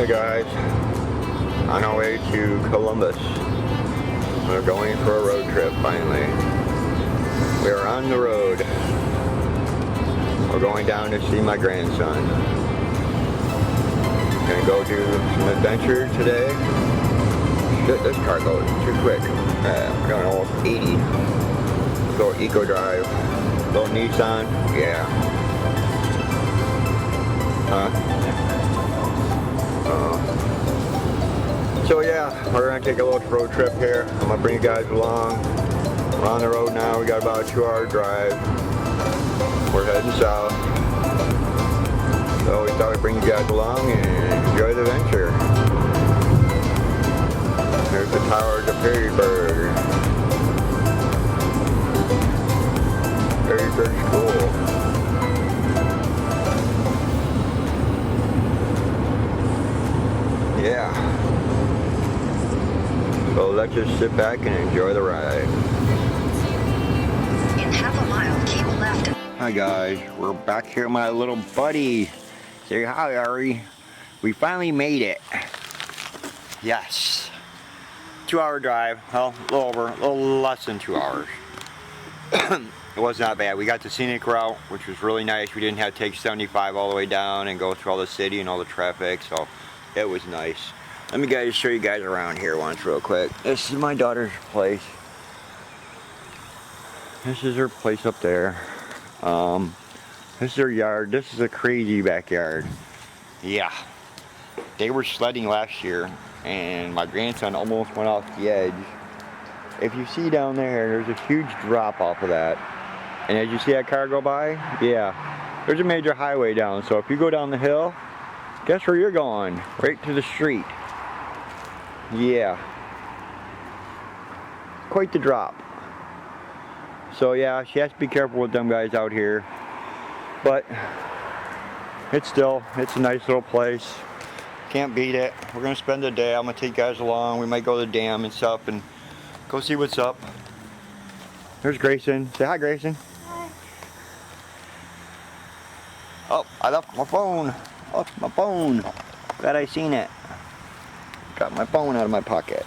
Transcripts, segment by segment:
Hey guys, on our way to Columbus. We're going for a road trip finally. We are on the road. We're going down to see my grandson. Gonna go do some adventure today. Shit, this car goes too quick. We're going almost 80. Go Eco Drive. Little Nissan. Yeah. So yeah, we're gonna take a little road trip here. I'm gonna bring you guys along. We're on the road now. We got about a 2-hour drive. We're heading south. So we thought we'd bring you guys along and enjoy the adventure. There's the towers of Perrysburg. Perrysburg School. Yeah. So let's just sit back and enjoy the ride. In half a mile, keep left. Hi guys, we're back here with my little buddy. Say hi, Ari. We finally made it. Yes. 2-hour drive. Well, a little less than 2 hours. It was not bad. We got the scenic route, which was really nice. We didn't have to take 75 all the way down and go through all the city and all the traffic, so it was nice. Let me show you guys around here once real quick. This is my daughter's place. This is her place up there. This is her yard. This is a crazy backyard. Yeah. They were sledding last year and my grandson almost went off the edge. If you see down there, there's a huge drop off of that. And as you see that car go by, yeah, there's a major highway down. So if you go down the hill, guess where you're going? Right to the street. Yeah. Quite the drop. So yeah, she has to be careful with them guys out here. But it's a nice little place. Can't beat it. We're gonna spend the day. I'm gonna take you guys along. We might go to the dam and stuff and go see what's up. There's Grayson. Say hi, Grayson. Hi. Oh, I left my phone. Oh, my phone. Glad I seen it. Got my phone out of my pocket.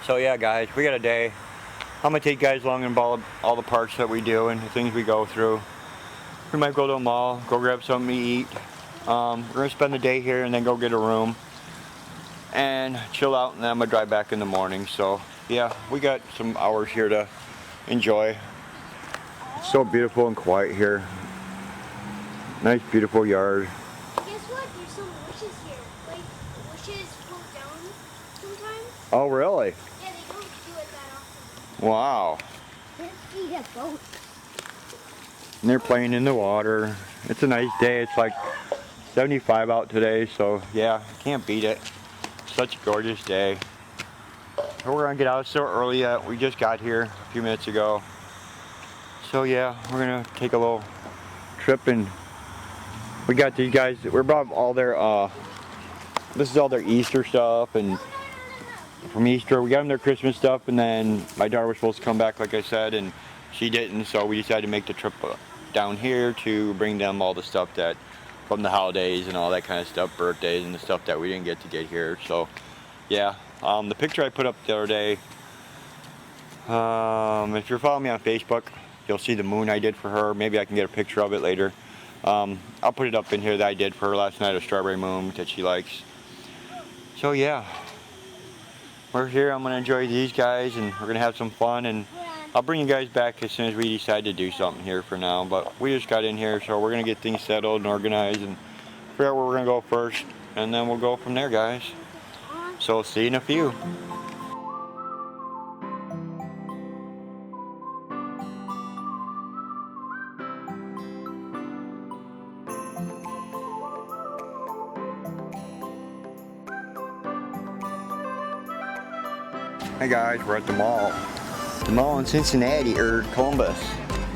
So yeah, guys, we got a day. I'm gonna take you guys along and all the parts that we do and the things we go through. We might go to a mall, go grab something to eat. We're gonna spend the day here and then go get a room and chill out, and then I'm gonna drive back in the morning. So yeah, we got some hours here to enjoy. It's so beautiful and quiet here. Nice, beautiful yard. Guess what? There's some wishes here. Like, wishes float down sometimes. Oh, really? Yeah, they don't do it that often. Wow. Let's see a boat. And they're playing in the water. It's a nice day. It's like 75 out today, so yeah, can't beat it. Such a gorgeous day. So we're gonna get out so early yet. We just got here a few minutes ago. So yeah, we're gonna take a little trip, and we got these guys. We brought all their this is all their Easter stuff, and from Easter we got them their Christmas stuff, and then my daughter was supposed to come back like I said, and she didn't, so we decided to make the trip down here to bring them all the stuff that from the holidays and all that kind of stuff, birthdays and the stuff that we didn't get to get here. So yeah, the picture I put up the other day, if you're following me on Facebook, you'll see the moon I did for her. Maybe I can get a picture of it later. I'll put it up in here that I did for her last night, a strawberry moon that she likes. So yeah, we're here. I'm gonna enjoy these guys and we're gonna have some fun, and I'll bring you guys back as soon as we decide to do something here for now. But we just got in here, so we're gonna get things settled and organized and figure out where we're gonna go first, and then we'll go from there, guys. So see you in a few. Hey guys, we're at the mall. The mall in Cincinnati, or Columbus.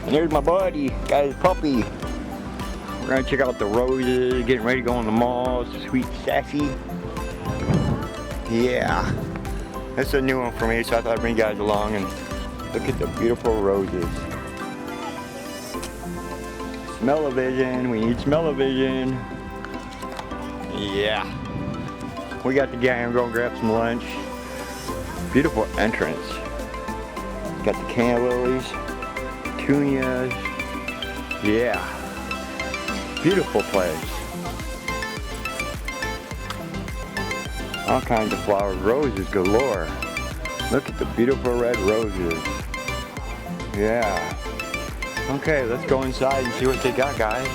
And there's my buddy, got his puppy. We're gonna check out the roses, getting ready to go in the mall. It's Sweet Sassy. Yeah. That's a new one for me, so I thought I'd bring you guys along and look at the beautiful roses. Smell-o-vision, we need smell-o-vision. Yeah. we got the gang going to grab some lunch. Beautiful entrance. Got the canna lilies, petunias. Yeah. Beautiful place. All kinds of flowers, roses galore. Look at the beautiful red roses. Yeah. Okay, let's go inside and see what they got, guys.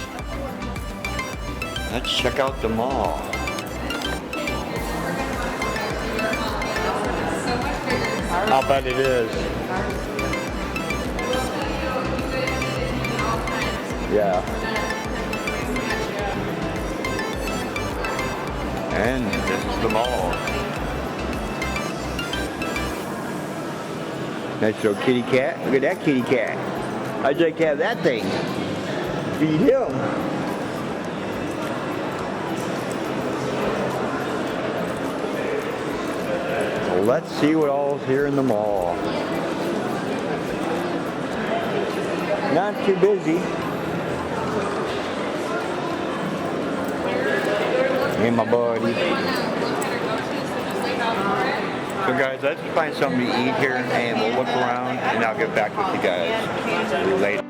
Let's check out the mall. I'll bet it is. Yeah. And this is the mall. Nice little kitty cat. Look at that kitty cat. I'd like to have that thing. Feed him. So let's see what all is here in the mall. Not too busy. Me and my buddy. So guys, let's find something to eat here and we'll look around and I'll get back with you guys later.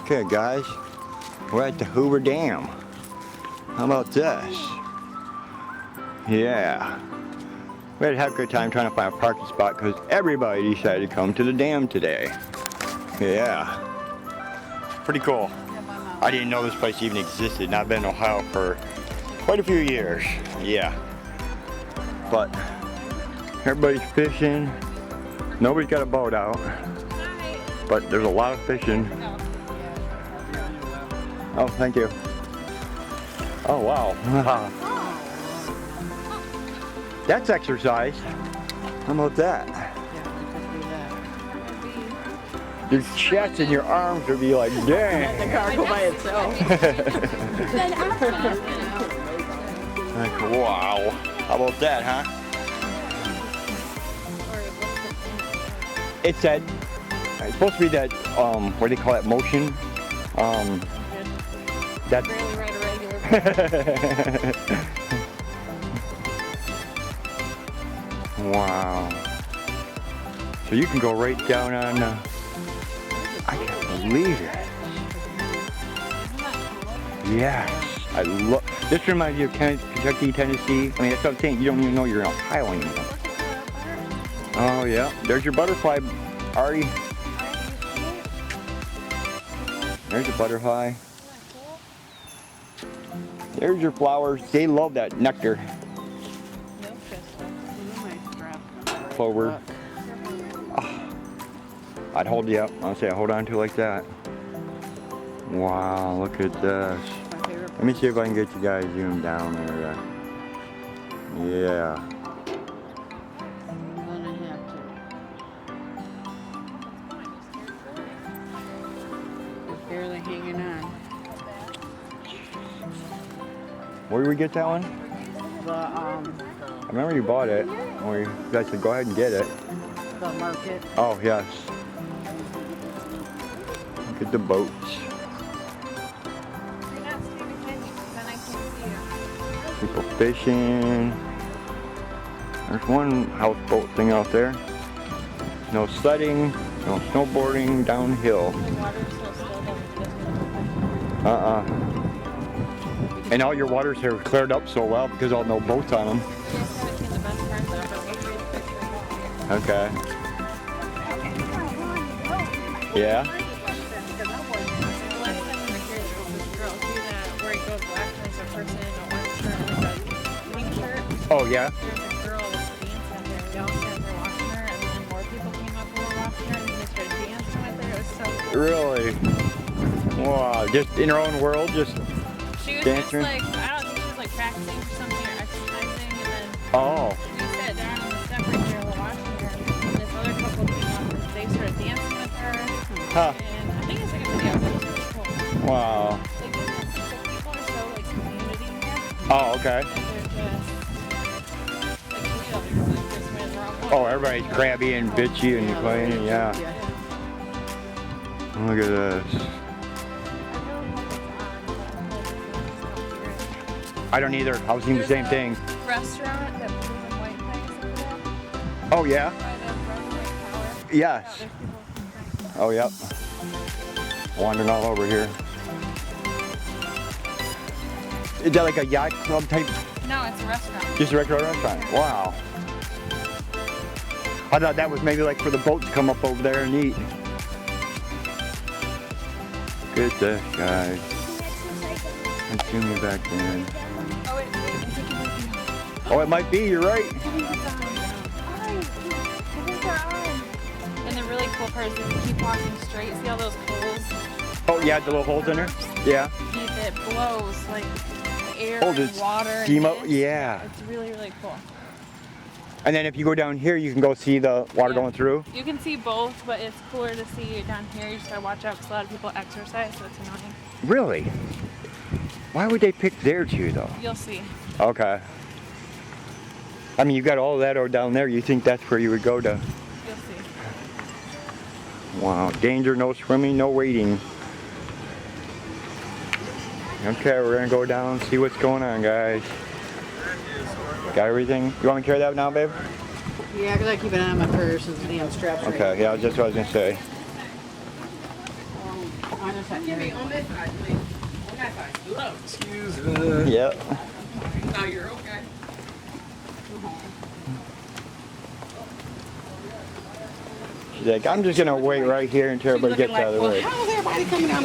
Okay guys, we're at the Hoover Dam. How about this? Yeah. We had to have a good time trying to find a parking spot because everybody decided to come to the dam today. Yeah. Pretty cool. I didn't know this place even existed and I've been in Ohio for quite a few years. Yeah. But everybody's fishing. Nobody's got a boat out. But there's a lot of fishing. Oh, thank you. Oh, wow. That's exercise. How about that? Your chest and your arms would be like, dang. The car go by itself. Like, wow. How about that, huh? It said, it's supposed to be that, what do they call that, motion? That's Barely ride a regular. Wow. So you can go right down on, I can't believe it. Yes. I love, this reminds me of Kentucky, Tennessee. I mean, that's what I'm saying. You don't even know you're in Ohio anymore. Oh, yeah. There's your butterfly, Ari. There's a butterfly. There's your flowers. They love that nectar. Clover. Oh, I'd hold you up. I'll say I hold on to it like that. Wow, look at this. Let me see if I can get you guys zoomed down there. Yeah. Barely hanging on. Where did we get that one? The I remember you bought it. Or you guys said go ahead and get it. the market. Oh, yes. Look at the boats. People fishing. There's one houseboat thing out there. No sledding, no snowboarding downhill. And all your waters have cleared up so well because all no boats on them. Okay. Yeah. Oh yeah. Really? Wow. Just in her own world, just she was dancing? just like, I don't think she was like practicing for something or exercising, and then oh. we sat down on the step right there watching her, and this Huh. And I think it's like a video. It's really cool. Wow. Like, the people are so like community here. Oh, okay. And they're just like each other. Like this way we're all Oh, everybody's crabby and bitchy and complaining. Yeah. Look at this. I don't either. I was thinking the same thing. Restaurant that blue and white things over there. Oh, yeah? By the red and white tower. Yes. There's people. Oh, yep. Wandering all over here. Is that like a yacht club type? No, it's a restaurant. Just a regular restaurant. Wow. I thought that was maybe like for the boats to come up over there and eat. Good this guy. Let's zoom you back in. Oh, wait, it's a video. Oh, it might be. You're right. And the really cool part is if you keep walking straight, see all those holes? Oh, yeah, the little holes in there? Yeah. It blows like air Oh, and there's water. steam and up. mist. Yeah. It's really, really cool. And then if you go down here, you can go see the water Yeah. going through. You can see both, but it's cooler to see down here. You just gotta watch out because a lot of people exercise, so it's annoying. Really? Why would they pick there too, though? You'll see. Okay. I mean, you got all that over down there. You think that's where you would go to? You'll see. Wow. Danger, no swimming, no wading. Okay, we're gonna go down and see what's going on, guys. Got everything? You want me to carry that now, babe? Yeah, because I keep it on my purse and the damn straps right Okay, yeah, that's what I was gonna say. on the side. Excuse me. Yep. No, you're okay. She's like, I'm just gonna wait right here until everybody gets out of the way. How's everybody coming down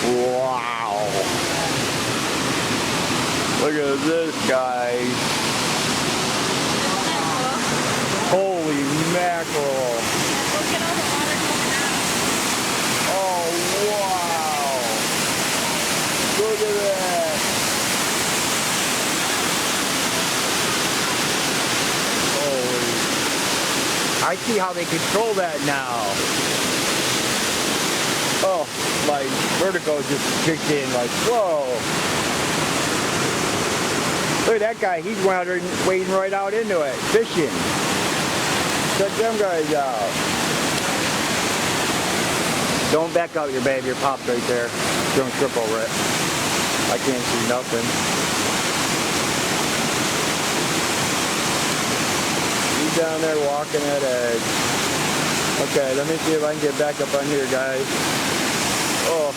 Wow. Look at this, guys. Holy mackerel. Look at all the water coming out. Oh, wow. Look at that. Holy. I see how they control that now. Oh, my vertigo just kicked in like, whoa. Look at that guy. He's wading right out into it, fishing. Check them guys out. Don't back out your baby. Your pop's right there. Don't trip over it. I can't see nothing. He's down there walking that edge. Okay, let me see if I can get back up on here, guys. Oh,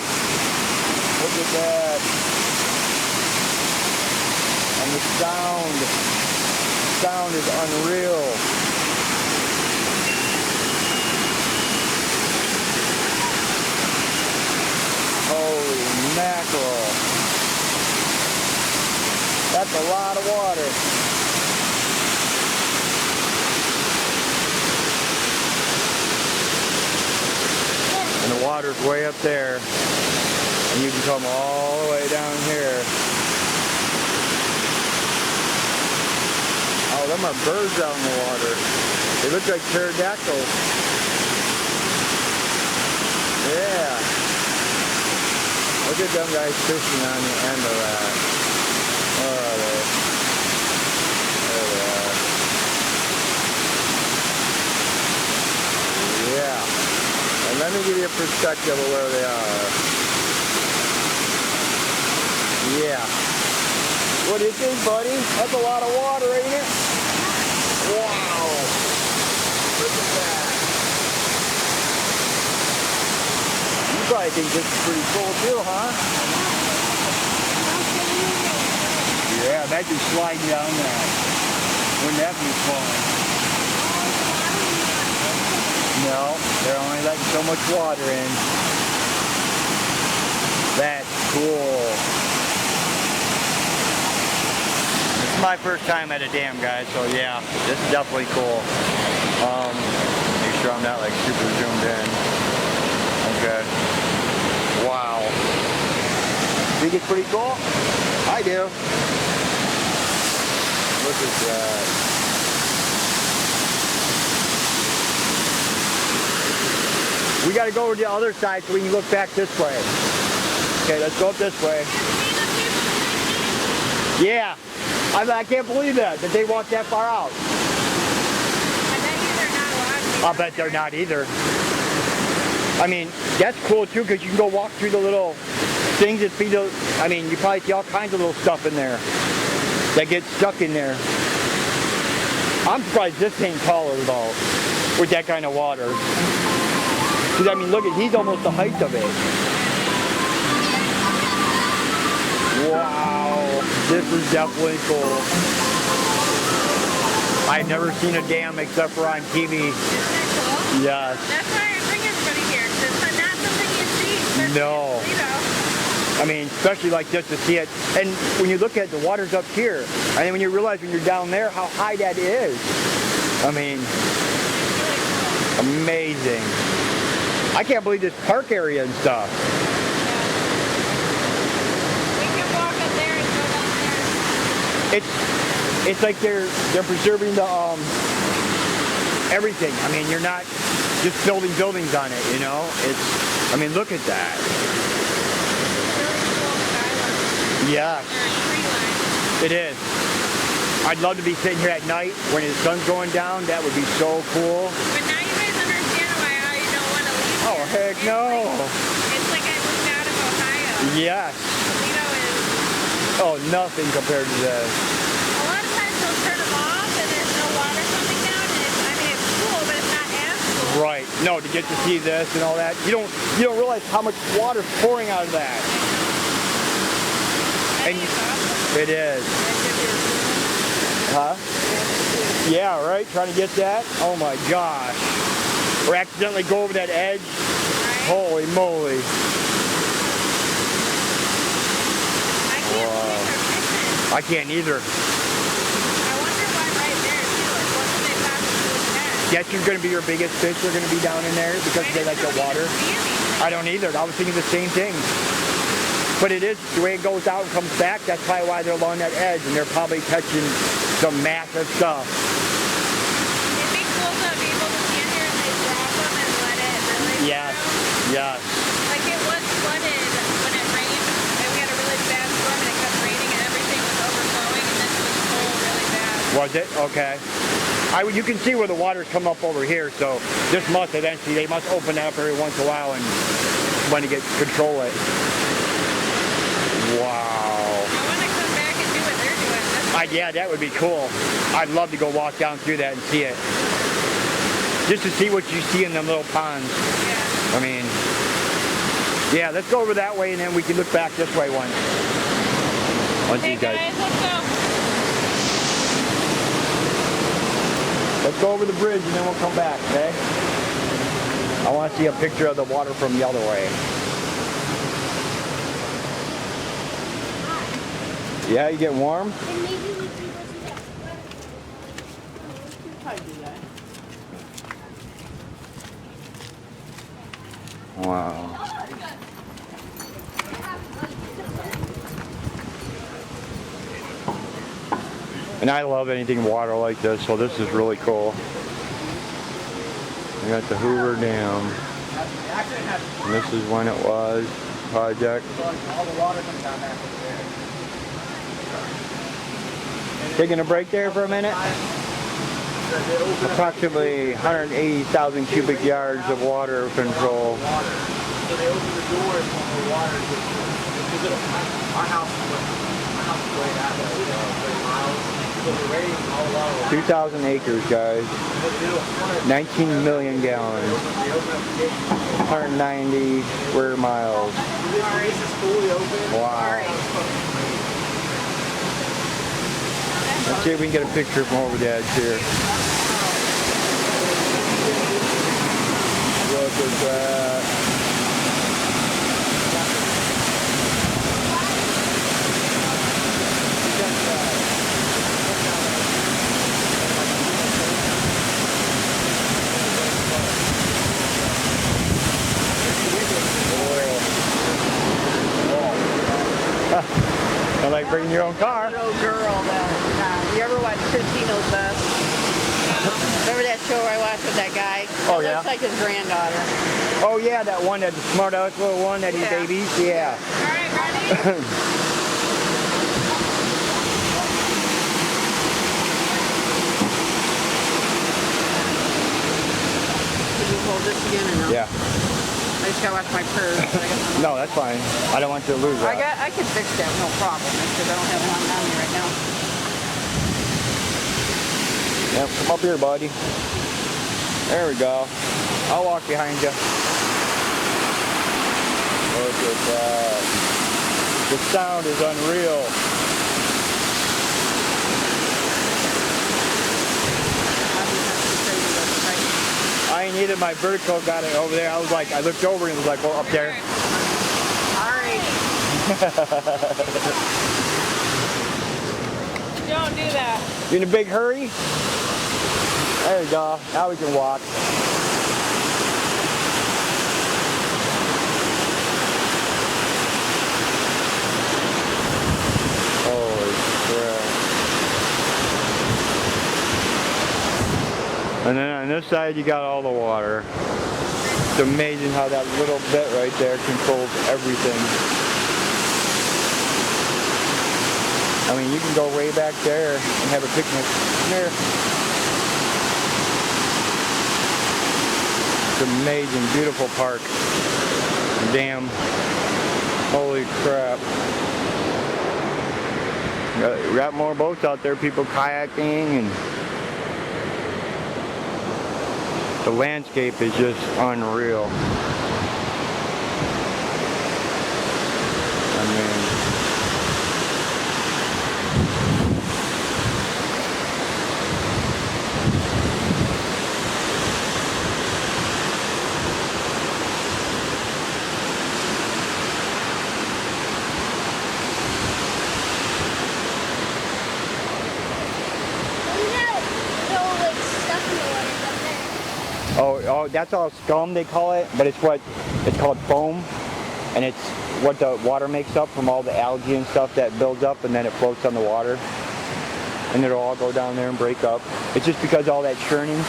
look at that. And the sound is unreal. Holy mackerel. That's a lot of water. And the water's way up there. And you can come all the way down here. Oh, them are birds out in the water. They look like pterodactyls. Yeah. Look at them guys fishing on the end of that. Oh, there they are. Yeah. And let me give you a perspective of where they are. Yeah. What is this, buddy? That's a lot of water, ain't it? Wow. Look at that. You probably think this is pretty cool too, huh? Yeah, imagine sliding down that. Wouldn't that be fun? No, they're only letting so much water in. That's cool. This is my first time at a dam, guys, so yeah, this is definitely cool. Make sure I'm not like super zoomed in. Okay. Wow. Think it's pretty cool? I do. Look at that. We got to go to the other side so we can look back this way. Okay, let's go up this way. Yeah, I can't believe that they walked that far out. I'll bet they're not either. I mean, that's cool too because you can go walk through the little things that feed the, I mean, you probably see all kinds of little stuff in there that get stuck in there. I'm surprised this ain't taller though, with that kind of water. Because I mean, look at, he's almost the height of it. Wow, this is definitely cool. I've never seen a dam except for on TV. Yes. That's why I bring everybody here, because it's not something you see. No. I mean, especially like just to see it. And when you look at the water's up here, and then when you realize when you're down there how high that is. I mean, amazing. I can't believe this park area and stuff. We can walk up there and go down there. It's like they're preserving the everything. I mean, you're not just building buildings on it, you know? It's, I mean, look at that. Yeah, it is. I'd love to be sitting here at night when the sun's going down. That would be so cool. But now you guys understand why I don't want to leave. Oh, heck no. It's like I moved out of Ohio. Yes. Toledo is. Oh, nothing compared to this. A lot of times they'll turn them off and there's no water coming down. And it's, I mean, it's cool, but it's not as cool. Right. No, to get to see this and all that, you don't realize how much water's pouring out of that. And it is. Huh? Yeah, right? Trying to get that? Oh my gosh. Or accidentally go over that edge. Right? Holy moly. I can't believe they're fishing. I can't either. I wonder why right there too. Like, what do they possibly catch? Guess who's going to be your biggest fish are going to be down in there because they like the water? I don't either. I was thinking the same thing. But it is, the way it goes out and comes back, that's probably why they're along that edge, and they're probably catching some massive stuff. It'd be cool to be able to stand here and they drop them and let it really Yes, yes. Like it was flooded when it rained, and we had a really bad storm and it kept raining and everything was overflowing and this was full really bad. Was it? Okay. You can see where the water's come up over here, so this must eventually, they must open that up every once in a while and when to control it. Wow. I want to come back and do what they're doing. Yeah, that would be cool. I'd love to go walk down through that and see it. Just to see what you see in them little ponds. Yeah. I mean, yeah, let's go over that way and then we can look back this way once. Hey You guys. guys, let's go. Let's go over the bridge and then we'll come back, okay? I want to see a picture of the water from the other way. Yeah, you get warm? And maybe we can go see that. Wow. And I love anything water like this, so this is really cool. We got the Hoover Dam. And this is when it was, project. Taking a break there for a minute. Approximately 180,000 cubic yards of water control. So they open the doors when the water gets, our house is way out there, 30 miles. So the rain all along. 2,000 acres, guys. 19 million gallons. 190 square miles. This is fully open. Wow. Let's see if we can get a picture from over the edge here. Look at that. I like bringing your own car. Little girl, though. You ever watch Christino's Bus? Remember that show I watched with that guy? Oh, It yeah? looks like his granddaughter. Oh yeah, that one, that smart ass little one that he Yeah. babies. Yeah. All right, ready? Can you hold this again or no? Yeah. I just gotta watch my purse. But I got some- No, that's fine. I don't want you to lose that. I can fix that, no problem. Because I don't have one on me right now. Yep, come up here, buddy. There we go. I'll walk behind you. Look at that. The sound is unreal. I ain't either. My vertical got it over there. I was like, I looked over and it was like, well, up there. Alright. Don't do that. You in a big hurry? There you go. Now we can walk. Holy crap. And then on this side you got all the water. It's amazing how that little bit right there controls everything. I mean, you can go way back there and have a picnic. Come here. It's amazing, beautiful park. Damn. Holy crap. We got more boats out there, people kayaking, and the landscape is just unreal. I mean, oh, that's all scum they call it, but it's called foam, and it's what the water makes up from all the algae and stuff that builds up, and then it floats on the water, and it'll all go down there and break up. It's just because all that churning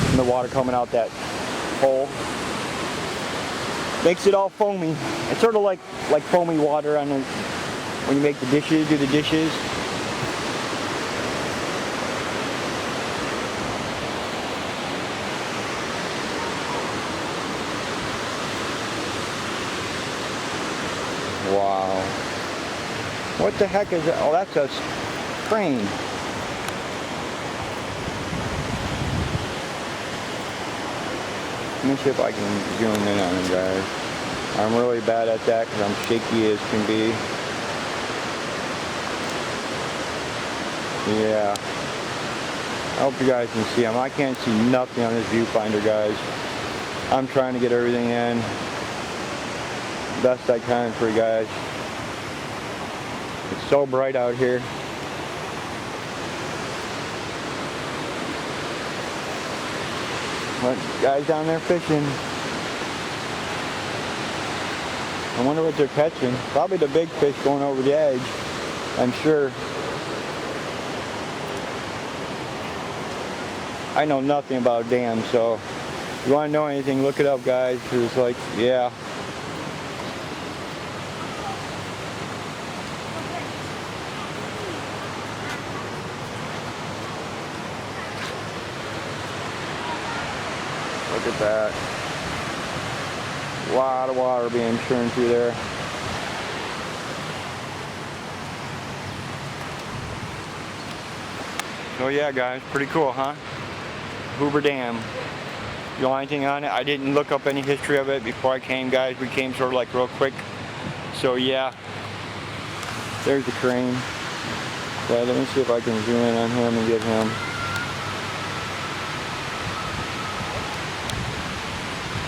and the water coming out that hole makes it all foamy. It's sort of like foamy water on when you make the dishes, do the dishes. Wow. What the heck is that? Oh, that's a crane. Let me see if I can zoom in on it, guys. I'm really bad at that because I'm shaky as can be. Yeah. I hope you guys can see them. I can't see nothing on this viewfinder, guys. I'm trying to get everything in best I can for you guys. It's so bright out here. But guys down there fishing. I wonder what they're catching. Probably the big fish going over the edge, I'm sure. I know nothing about dams, so if you want to know anything, look it up, guys, because it's like, yeah. Look at that. A lot of water being churned through there. So yeah, guys, pretty cool, huh? Hoover Dam. You know anything on it? I didn't look up any history of it before I came, guys. We came sort of like real quick. So yeah, there's the crane. Yeah, let me see if I can zoom in on him and get him.